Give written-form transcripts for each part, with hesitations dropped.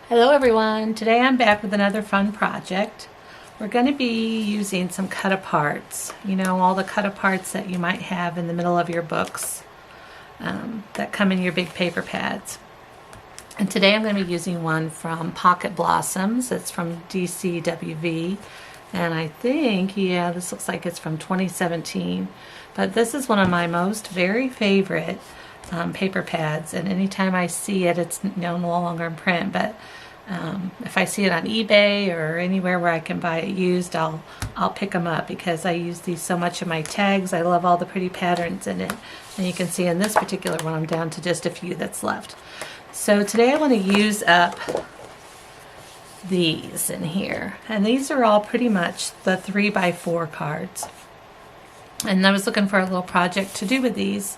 Hello everyone, today I'm back with another fun project. We're going to be using some cut-aparts, all the cut-aparts that you might have in the middle of your books that come in your big paper pads. And today I'm going to be using one from Pocket Blossoms. It's from DCWV, and I think, this looks like it's from 2017. But this is one of my very favorite paper pads, and anytime I see it, it's no longer in print, but if I see it on eBay or anywhere where I can buy it used, I'll pick them up because I use these so much in my tags. I love all the pretty patterns in it, and you can see in this particular one I'm down to just a few that's left. So today I want to use up these in here, and these are all pretty much the 3x4 cards, and I was looking for a little project to do with these.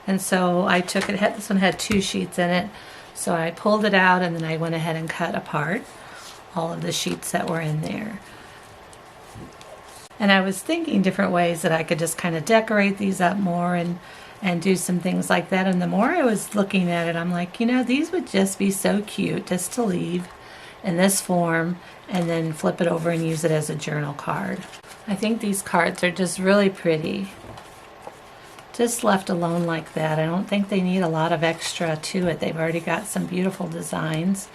And so I took it, this one had 2 sheets in it, so I pulled it out and then I went ahead and cut apart all of the sheets that were in there. And I was thinking different ways that I could just kind of decorate these up more and do some things like that. And the more I was looking at it, I'm like, these would just be so cute just to leave in this form and then flip it over and use it as a journal card. I think these cards are just really pretty. Just left alone like that. I don't think they need a lot of extra to it. They've already got some beautiful designs,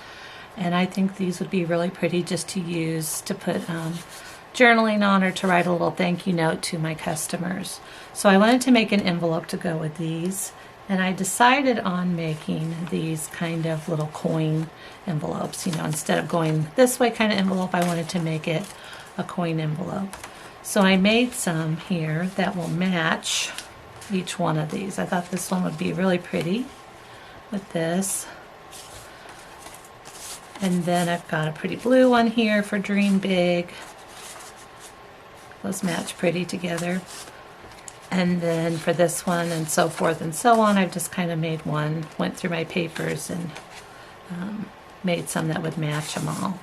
and I think these would be really pretty just to use to put journaling on, or to write a little thank you note to my customers. So I wanted to make an envelope to go with these, and I decided on making these kind of little coin envelopes. Instead of going this way kind of envelope, I wanted to make it a coin envelope. So I made some here that will match each one of these. I thought this one would be really pretty with this. And then I've got a pretty blue one here for Dream Big. Those match pretty together. And then for this one, and so forth and so on, I've just kind of made one, went through my papers and made some that would match them all.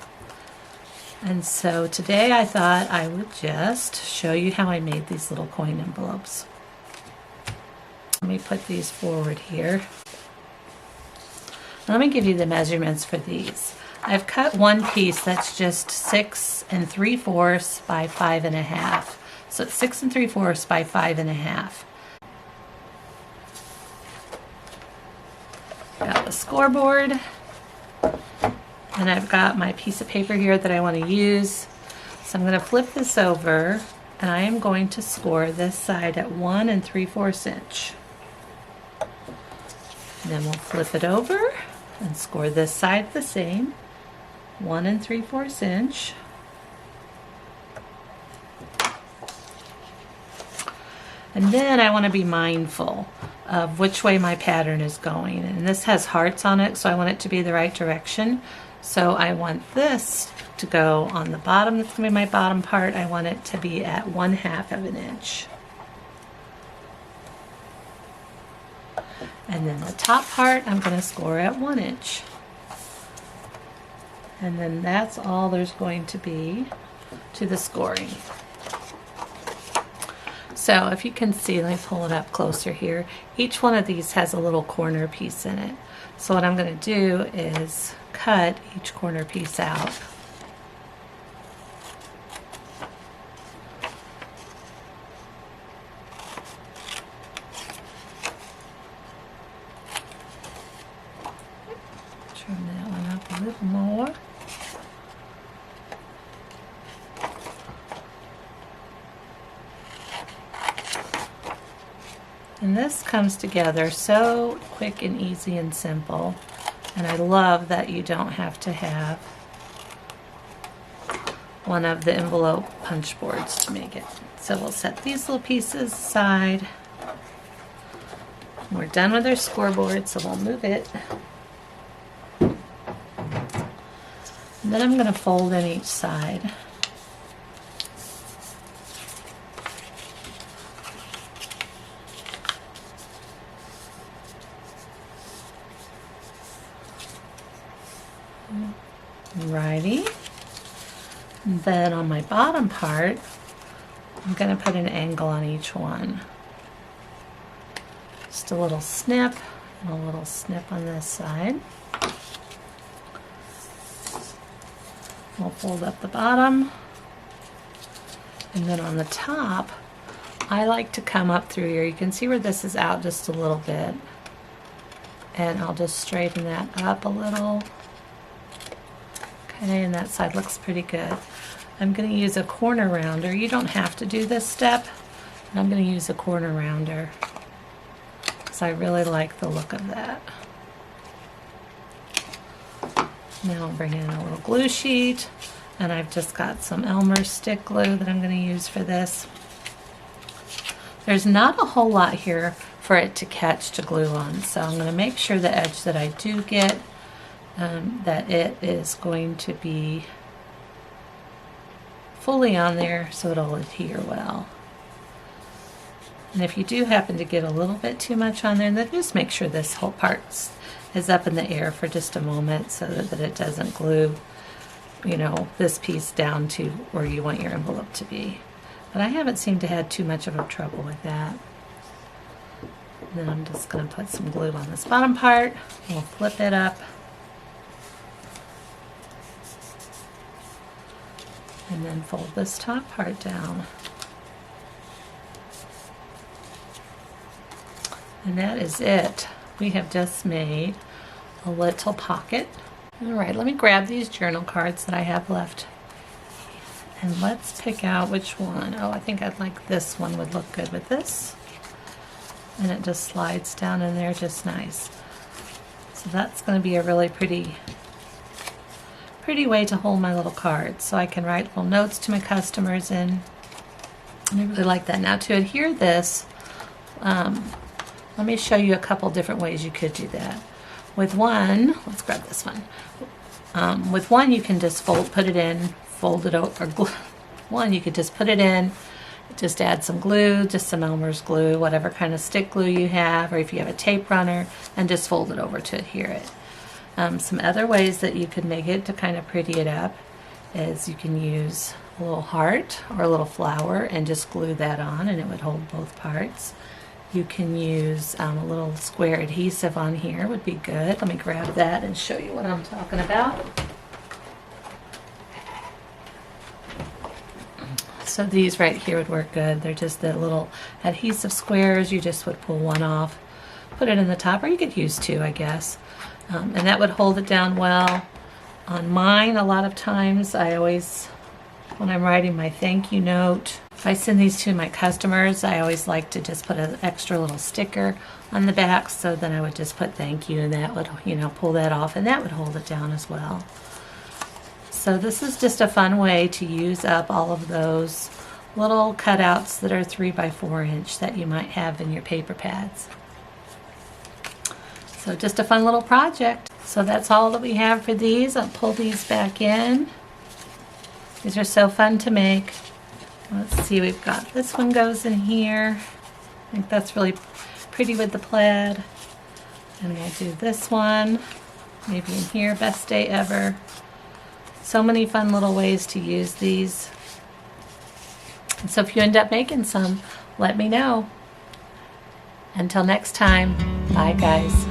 And so today I thought I would just show you how I made these little coin envelopes. Let me put these forward here. Let me give you the measurements for these. I've cut one piece that's just 6 3/4 by 5 1/2. So it's 6 3/4 by 5 1/2. Got the scoreboard, and I've got my piece of paper here that I want to use. So I'm going to flip this over, and I am going to score this side at 1 3/4 inch. And then we'll flip it over and score this side the same, 1 3/4 inch. And then I want to be mindful of which way my pattern is going. And this has hearts on it, so I want it to be the right direction. So I want this to go on the bottom. That's going to be my bottom part. I want it to be at 1/2 inch. And then the top part I'm going to score at 1 inch. And then that's all there's going to be to the scoring. So if you can see, let me pull it up closer here. Each one of these has a little corner piece in it. So what I'm going to do is cut each corner piece out. Trim that one up a little more. And this comes together so quick and easy and simple. And I love that you don't have to have one of the envelope punch boards to make it. So we'll set these little pieces aside. We're done with our scoreboard, so we'll move it. And then I'm going to fold in each side. Righty. And then on my bottom part, I'm going to put an angle on each one. Just a little snip and a little snip on this side. fold up the bottom. And then on the top, I like to come up through here. You can see where this is out just a little bit. And I'll just straighten that up a little. Okay, and that side looks pretty good. I'm going to use a corner rounder. You don't have to do this step. I'm going to use a corner rounder because I really like the look of that. Now I'll bring in a little glue sheet, and I've just got some Elmer's stick glue that I'm going to use for this. There's not a whole lot here for it to catch to glue on, so I'm going to make sure the edge that I do get, that it is going to be fully on there so it'll adhere well. And if you do happen to get a little bit too much on there, then just make sure this whole part is up in the air for just a moment so that it doesn't glue, you know, this piece down to where you want your envelope to be. But I haven't seemed to have too much of a trouble with that. And then I'm just going to put some glue on this bottom part. We'll flip it up. And then fold this top part down. And that is it. We have just made a little pocket. All right, let me grab these journal cards that I have left. And let's pick out which one. Oh, I think I'd like this one would look good with this. And it just slides down in there just nice. So that's going to be a really pretty way to hold my little cards, so I can write little notes to my customers in. And I really like that. Now to adhere this, let me show you a couple different ways you could do that. With one, let's grab this one. With one, you can just put it in, fold it over. One, you could just put it in, just add some glue, just some Elmer's glue, whatever kind of stick glue you have, or if you have a tape runner, and just fold it over to adhere it. Some other ways that you could make it to kind of pretty it up is you can use a little heart or a little flower and just glue that on, and it would hold both parts. You can use a little square adhesive on here, would be good. Let me grab that and show you what I'm talking about. So these right here would work good. They're just the little adhesive squares. You just would pull one off, put it in the top, or you could use two, I guess. And that would hold it down well. On mine, a lot of times, I always, when I'm writing my thank you note, if I send these to my customers, I always like to just put an extra little sticker on the back, so then I would just put thank you, and that would, you know, pull that off, and that would hold it down as well. So this is just a fun way to use up all of those little cutouts that are 3 by 4 inch that you might have in your paper pads. So just a fun little project. So that's all that we have for these. I'll pull these back in. These are so fun to make. Let's see, we've got this one goes in here. I think that's really pretty with the plaid. And I do this one, maybe in here, best day ever. So many fun little ways to use these. And so if you end up making some, let me know. Until next time, bye guys.